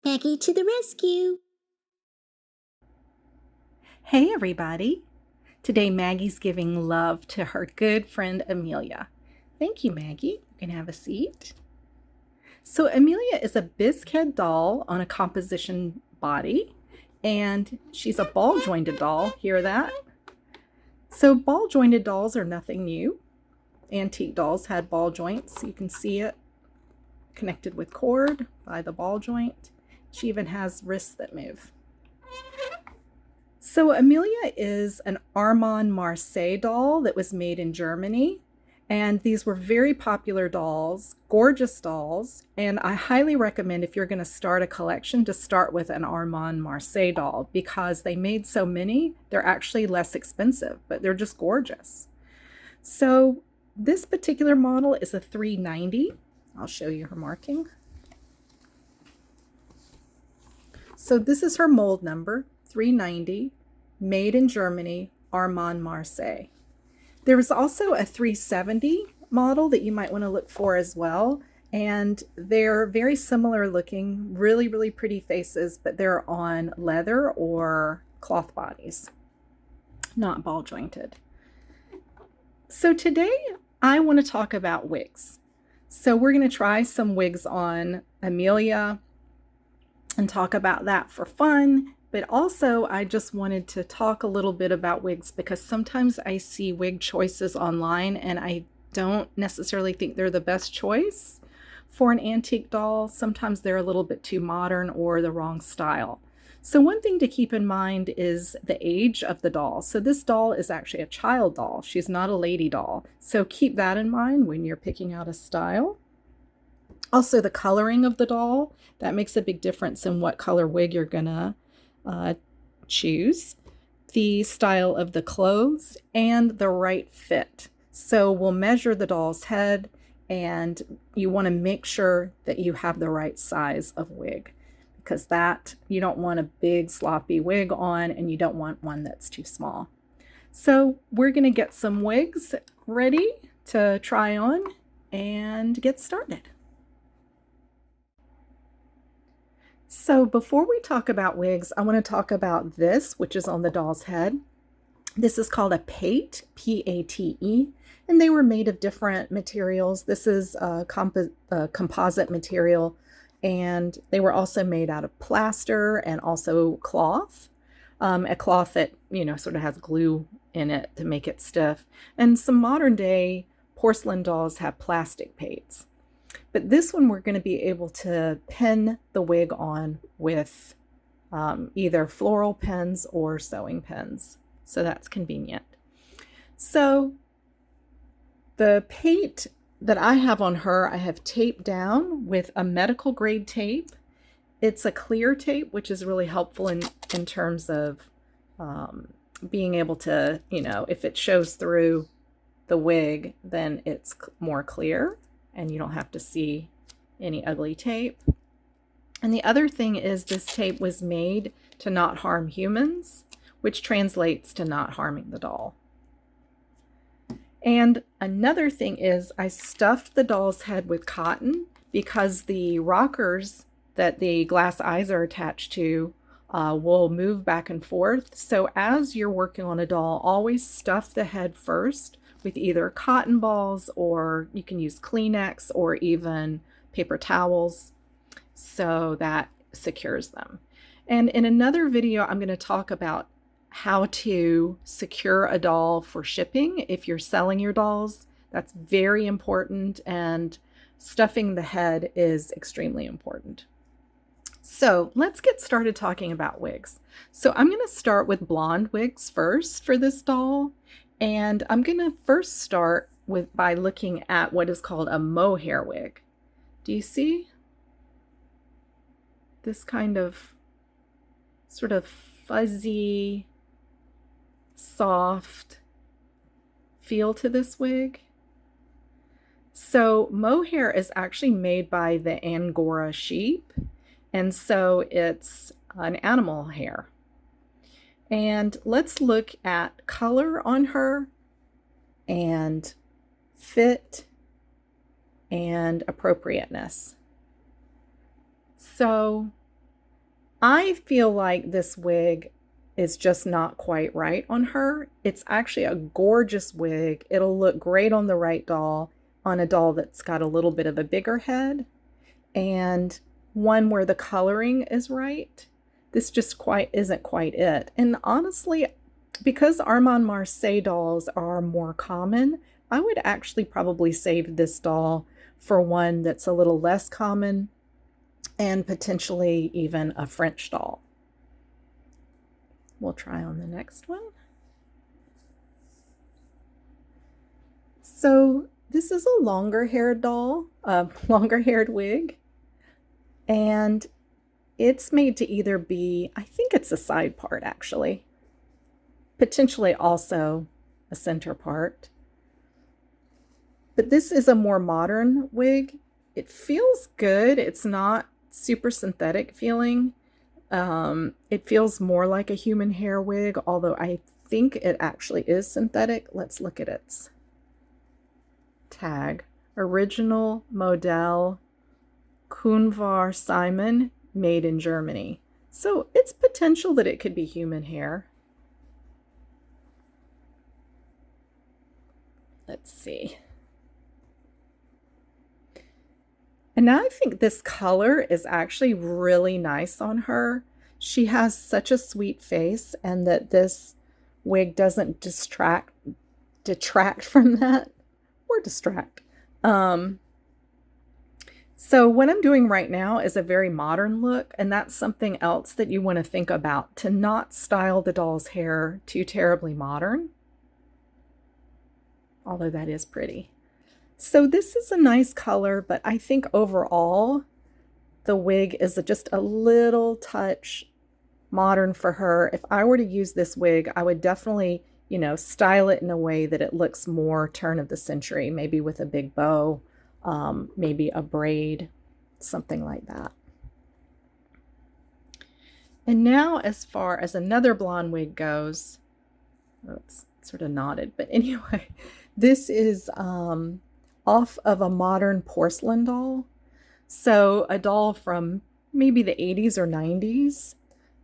Maggie to the rescue! Hey everybody! Today Maggie's giving love to her good friend Amelia. Thank you, Maggie. You can have a seat. So Amelia is a Bisque head doll on a composition body, and she's a ball jointed doll. Hear that? So ball jointed dolls are nothing new. Antique dolls had ball joints. You can see it connected with cord by the ball joint. She even has wrists that move. So Amelia is an Armand Marseille doll that was made in Germany. And these were very popular dolls, gorgeous dolls. And I highly recommend, if you're going to start a collection, to start with an Armand Marseille doll, because they made so many, they're actually less expensive, but they're just gorgeous. So this particular model is a 390. I'll show you her marking. So this is her mold number, 390, made in Germany, Armand Marseille. There was also a 370 model that you might want to look for as well. And they're very similar looking, really, really pretty faces, but they're on leather or cloth bodies, not ball jointed. So today I want to talk about wigs. So we're going to try some wigs on Amelia and talk about that for fun. But also, I just wanted to talk a little bit about wigs because sometimes I see wig choices online and I don't necessarily think they're the best choice for an antique doll. Sometimes they're a little bit too modern or the wrong style. So one thing to keep in mind is the age of the doll. So this doll is actually a child doll. She's not a lady doll. So keep that in mind when you're picking out a style. Also, the coloring of the doll, that makes a big difference in what color wig you're gonna choose, the style of the clothes, and the right fit. So we'll measure the doll's head, and you want to make sure that you have the right size of wig, because that you don't want a big sloppy wig on and you don't want one that's too small. So we're going to get some wigs ready to try on and get started. So before we talk about wigs, I want to talk about this, which is on the doll's head. This is called a pate, P-A-T-E, and they were made of different materials. This is a composite material, and they were also made out of plaster and also cloth, a cloth that, sort of has glue in it to make it stiff. And some modern day porcelain dolls have plastic pates. But this one we're going to be able to pin the wig on with either floral pins or sewing pins. So that's convenient. So the pate that I have on her, I have taped down with a medical grade tape. It's a clear tape, which is really helpful in terms of being able to, if it shows through the wig, then it's more clear and you don't have to see any ugly tape. And the other thing is this tape was made to not harm humans, which translates to not harming the doll. And another thing is I stuffed the doll's head with cotton because the rockers that the glass eyes are attached to will move back and forth. So as you're working on a doll, always stuff the head first with either cotton balls, or you can use Kleenex or even paper towels, so that secures them. And in another video, I'm going to talk about how to secure a doll for shipping if you're selling your dolls. That's very important, and stuffing the head is extremely important. So let's get started talking about wigs. So I'm going to start with blonde wigs first for this doll. And I'm going to first start by looking at what is called a mohair wig. Do you see this kind of sort of fuzzy, soft feel to this wig? So mohair is actually made by the Angora sheep, and so it's an animal hair. And let's look at color on her and fit and appropriateness. So I feel like this wig is just not quite right on her. It's actually a gorgeous wig. It'll look great on the right doll, on a doll that's got a little bit of a bigger head, and one where the coloring is right. This just isn't quite it. And honestly, because Armand Marseille dolls are more common, I would actually probably save this doll for one that's a little less common and potentially even a French doll. We'll try on the next one. So this is a longer haired doll, a longer haired wig, and it's made to either be, I think it's a side part actually, potentially also a center part. But this is a more modern wig. It feels good. It's not super synthetic feeling. It feels more like a human hair wig, although I think it actually is synthetic. Let's look at its tag. Original Modell Kunvar Simon, made in Germany. So it's potential that it could be human hair. Let's see. And now I think this color is actually really nice on her. She has such a sweet face, and that this wig doesn't detract from that, or distract. So what I'm doing right now is a very modern look, and that's something else that you want to think about, to not style the doll's hair too terribly modern, although that is pretty. So this is a nice color, but I think overall the wig is just a little touch modern for her. If I were to use this wig, I would definitely, style it in a way that it looks more turn of the century, maybe with a big bow, maybe a braid, something like that. And now as far as another blonde wig goes, oh, it's sort of knotted, but anyway, this is off of a modern porcelain doll. So a doll from maybe the 80s or 90s.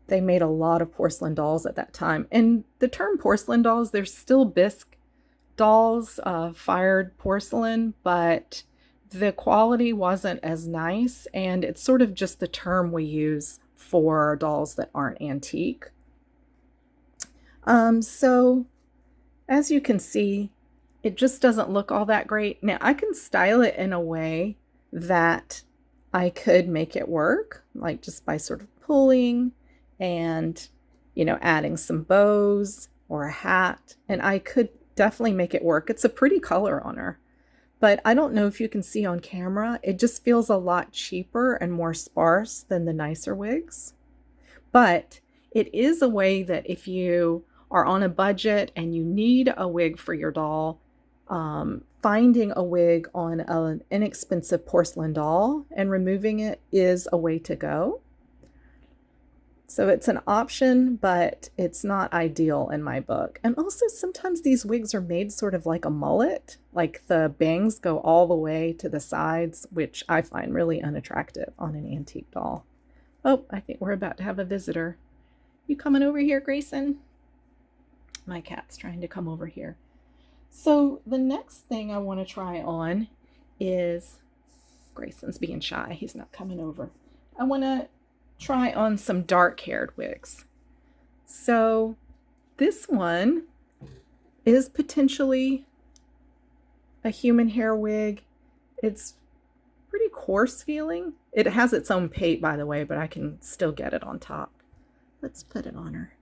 They made a lot of porcelain dolls at that time. And the term porcelain dolls, there's still Bisque dolls, fired porcelain, but the quality wasn't as nice. And it's sort of just the term we use for dolls that aren't antique. So as you can see, it just doesn't look all that great. Now I can style it in a way that I could make it work, like just by sort of pulling and, adding some bows or a hat, and I could definitely make it work. It's a pretty color on her, but I don't know if you can see on camera, it just feels a lot cheaper and more sparse than the nicer wigs. But it is a way that if you are on a budget and you need a wig for your doll, finding a wig on an inexpensive porcelain doll and removing it is a way to go. So it's an option, but it's not ideal in my book. And also sometimes these wigs are made sort of like a mullet, like the bangs go all the way to the sides, which I find really unattractive on an antique doll. Oh, I think we're about to have a visitor. You coming over here, Grayson? My cat's trying to come over here. So the next thing I want to try on is, Grayson's being shy. He's not coming over. I want to try on some dark-haired wigs. So this one is potentially a human hair wig. It's pretty coarse feeling. It has its own pate, by the way, but I can still get it on top. Let's put it on her.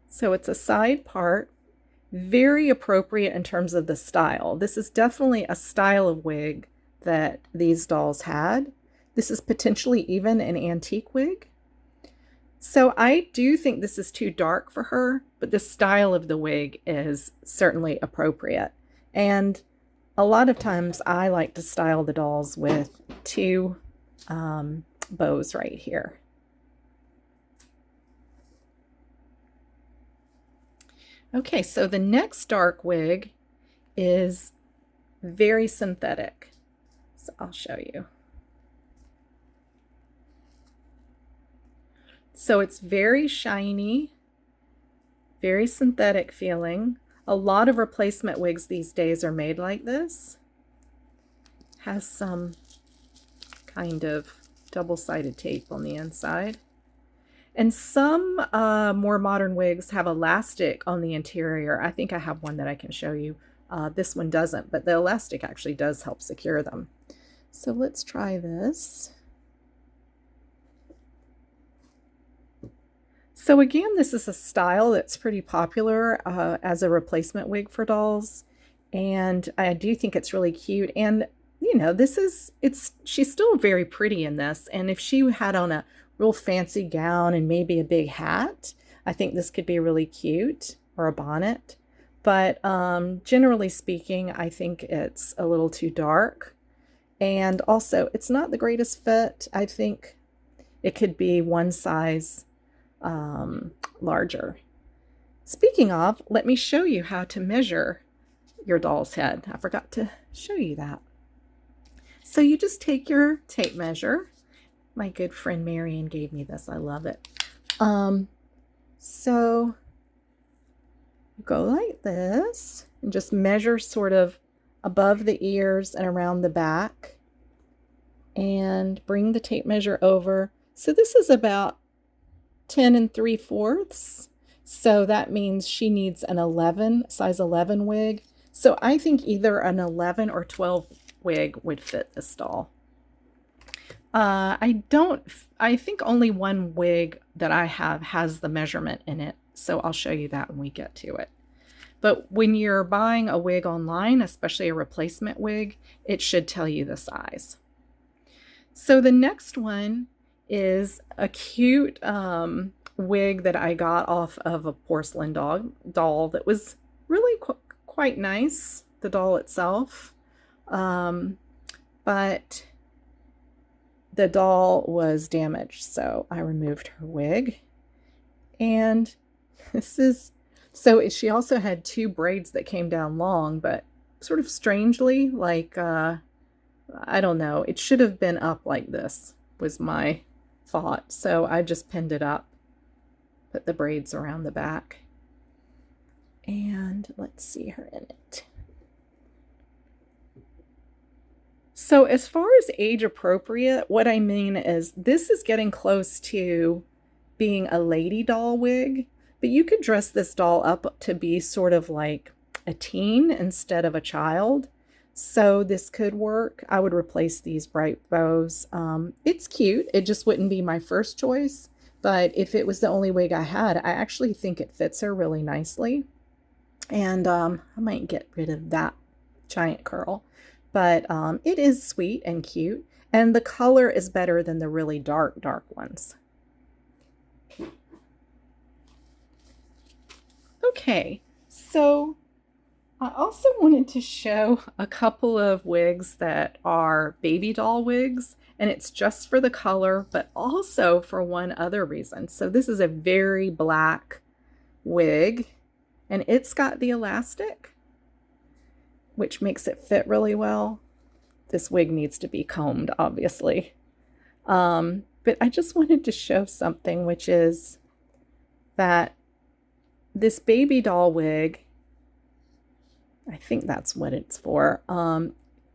So it's a side part, very appropriate in terms of the style. This is definitely a style of wig that these dolls had. This is potentially even an antique wig. So I do think this is too dark for her, but the style of the wig is certainly appropriate. And a lot of times I like to style the dolls with two bows right here. Okay, so the next dark wig is very synthetic. So I'll show you. So it's very shiny, very synthetic feeling. A lot of replacement wigs these days are made like this. Has some kind of double-sided tape on the inside. And some more modern wigs have elastic on the interior. I think I have one that I can show you. This one doesn't, but the elastic actually does help secure them. So let's try this. So again, this is a style that's pretty popular as a replacement wig for dolls. And I do think it's really cute. And, you know, she's still very pretty in this. And if she had on a real fancy gown and maybe a big hat, I think this could be really cute, or a bonnet. But generally speaking, I think it's a little too dark. And also, it's not the greatest fit. I think it could be one size larger. Speaking of, let me show you how to measure your doll's head. I forgot to show you that. So you just take your tape measure. My good friend Marion gave me this. I love it. So you go like this and just measure sort of above the ears and around the back, and bring the tape measure over. So this is about 10 3/4. So that means she needs an 11, size 11 wig. So I think either an 11 or 12 wig would fit this doll. I think only one wig that I have has the measurement in it. So I'll show you that when we get to it. But when you're buying a wig online, especially a replacement wig, it should tell you the size. So the next one is a cute wig that I got off of a porcelain doll that was really quite nice, the doll itself. But the doll was damaged, so I removed her wig. And she also had two braids that came down long, but sort of strangely, like, I don't know, it should have been up like this, was my thought. So I just pinned it up, put the braids around the back, and let's see her in it. So as far as age appropriate, what I mean is this is getting close to being a lady doll wig, but you could dress this doll up to be sort of like a teen instead of a child. So this could work. I would replace these bright bows. It's cute. It just wouldn't be my first choice. But if it was the only wig I had, I actually think it fits her really nicely. And I might get rid of that giant curl. But it is sweet and cute. And the color is better than the really dark ones. Okay, so I also wanted to show a couple of wigs that are baby doll wigs, and it's just for the color, but also for one other reason. So this is a very black wig, and it's got the elastic, which makes it fit really well. This wig needs to be combed, obviously. But I just wanted to show something, which is that this baby doll wig, I think that's what it's for,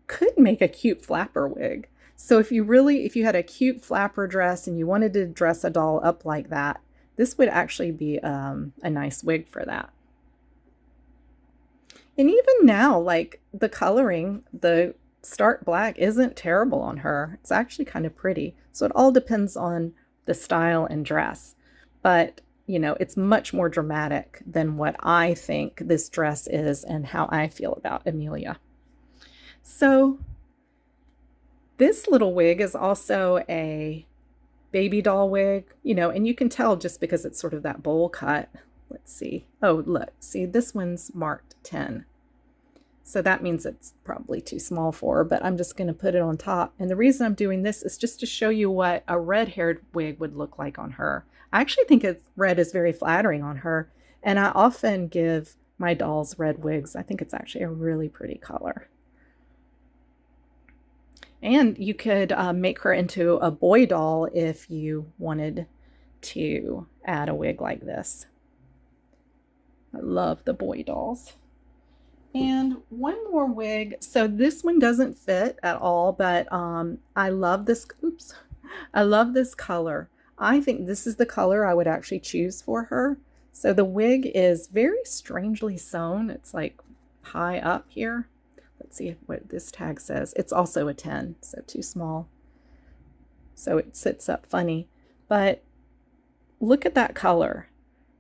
could make a cute flapper wig. So if you had a cute flapper dress and you wanted to dress a doll up like that, this would actually be a nice wig for that. And even now, like the coloring, the stark black isn't terrible on her. It's actually kind of pretty. So it all depends on the style and dress. But you know, it's much more dramatic than what I think this dress is and how I feel about Amelia. So this little wig is also a baby doll wig, you know, and you can tell just because it's sort of that bowl cut. Let's see. Oh, look, see, this one's marked 10. So that means it's probably too small for her, but I'm just going to put it on top. And the reason I'm doing this is just to show you what a red-haired wig would look like on her. I actually think red is very flattering on her, and I often give my dolls red wigs. I think it's actually a really pretty color. And you could make her into a boy doll if you wanted to add a wig like this. I love the boy dolls. And one more wig. So this one doesn't fit at all, but I love this. Oops. I love this color. I think this is the color I would actually choose for her. So the wig is very strangely sewn. It's like high up here. Let's see what this tag says. It's also a 10, so too small. So it sits up funny. But look at that color.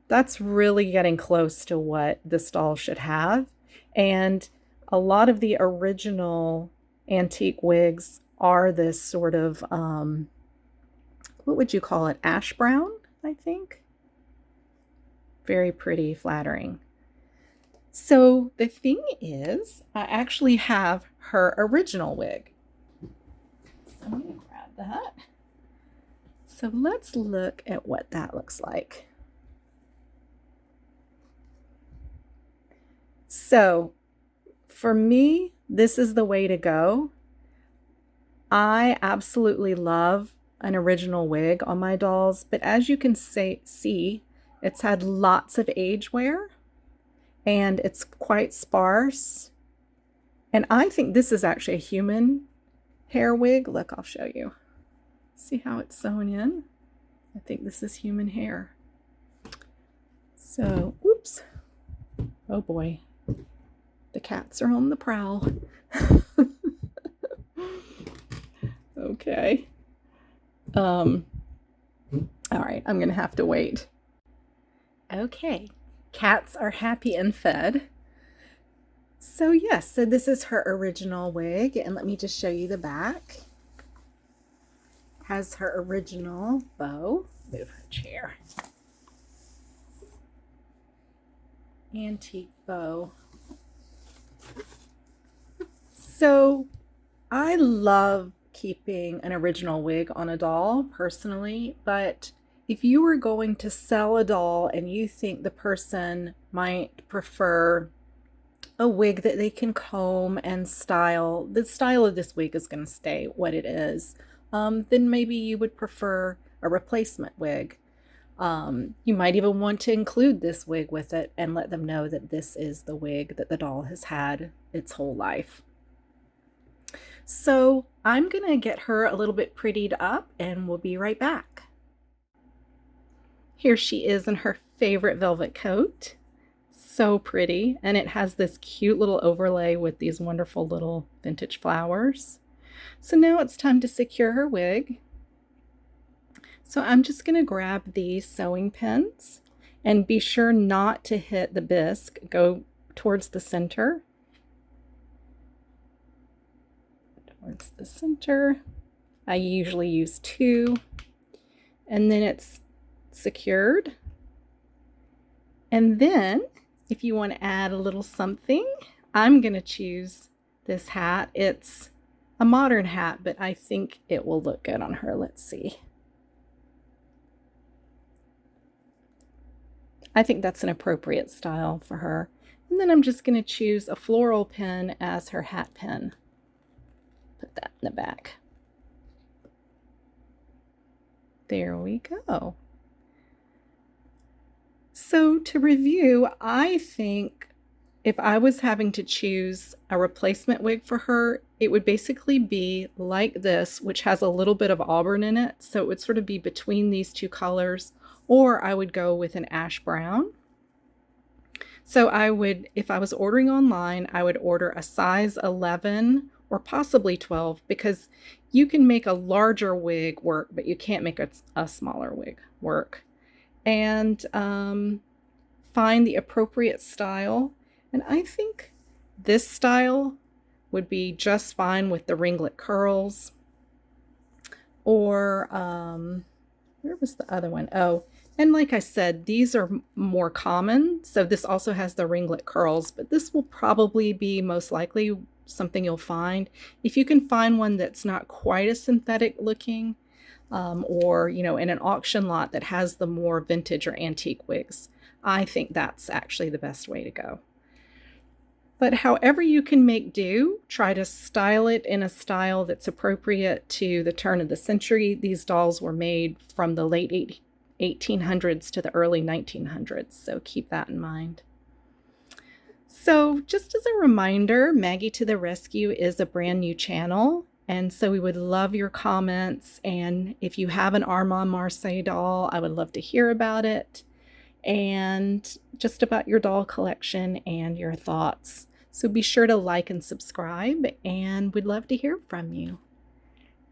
That's really getting close to what this doll should have. And a lot of the original antique wigs are this sort of, what would you call it? Ash brown, I think. Very pretty, flattering. So the thing is, I actually have her original wig. So I'm going to grab that. So let's look at what that looks like. So for me, this is the way to go. I absolutely love an original wig on my dolls, but as you can see, it's had lots of age wear and it's quite sparse. And I think this is actually a human hair wig. Look, I'll show you. See how it's sewn in? I think this is human hair. So, oops. Oh boy. The cats are on the prowl. Okay. All right, I'm gonna have to wait. Okay, cats are happy and fed. So yes, so this is her original wig, and let me just show you the back. Has her original bow. Move her chair. Antique bow. So I love keeping an original wig on a doll personally, but if you were going to sell a doll and you think the person might prefer a wig that they can comb and style, the style of this wig is going to stay what it is, then maybe you would prefer a replacement wig. You might even want to include this wig with it and let them know that this is the wig that the doll has had its whole life. So I'm going to get her a little bit prettied up and we'll be right back. Here she is in her favorite velvet coat. So pretty. And it has this cute little overlay with these wonderful little vintage flowers. So now it's time to secure her wig. So I'm just going to grab these sewing pins and be sure not to hit the bisque. Go towards the center. Towards the center. I usually use 2, and then it's secured. And then if you want to add a little something, I'm going to choose this hat. It's a modern hat, but I think it will look good on her. Let's see. I think that's an appropriate style for her. And then I'm just going to choose a floral pin as her hat pin. Put that in the back. There we go. So to review, I think if I was having to choose a replacement wig for her, it would basically be like this, which has a little bit of auburn in it. So it would sort of be between these two colors, or I would go with an ash brown. So I would, if I was ordering online, I would order a size 11 or possibly 12, because you can make a larger wig work, but you can't make a smaller wig work. And find the appropriate style. And I think this style would be just fine with the ringlet curls. Or, where was the other one? Oh, and like I said, these are more common. So this also has the ringlet curls, but this will probably be most likely something you'll find. If you can find one that's not quite as synthetic looking, or, you know, in an auction lot that has the more vintage or antique wigs, I think that's actually the best way to go. But however you can make do, try to style it in a style that's appropriate to the turn of the century. These dolls were made from the late 1800s to the early 1900s, so keep that in mind. So just as a reminder, Maggie to the Rescue is a brand new channel, and so we would love your comments, and if you have an Armand Marseille doll, I would love to hear about it, and just about your doll collection and your thoughts. So be sure to like and subscribe, and we'd love to hear from you.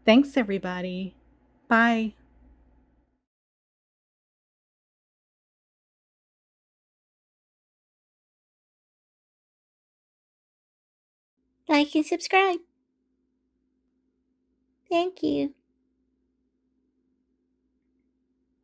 Thanks, everybody. Bye. Like and subscribe. Thank you.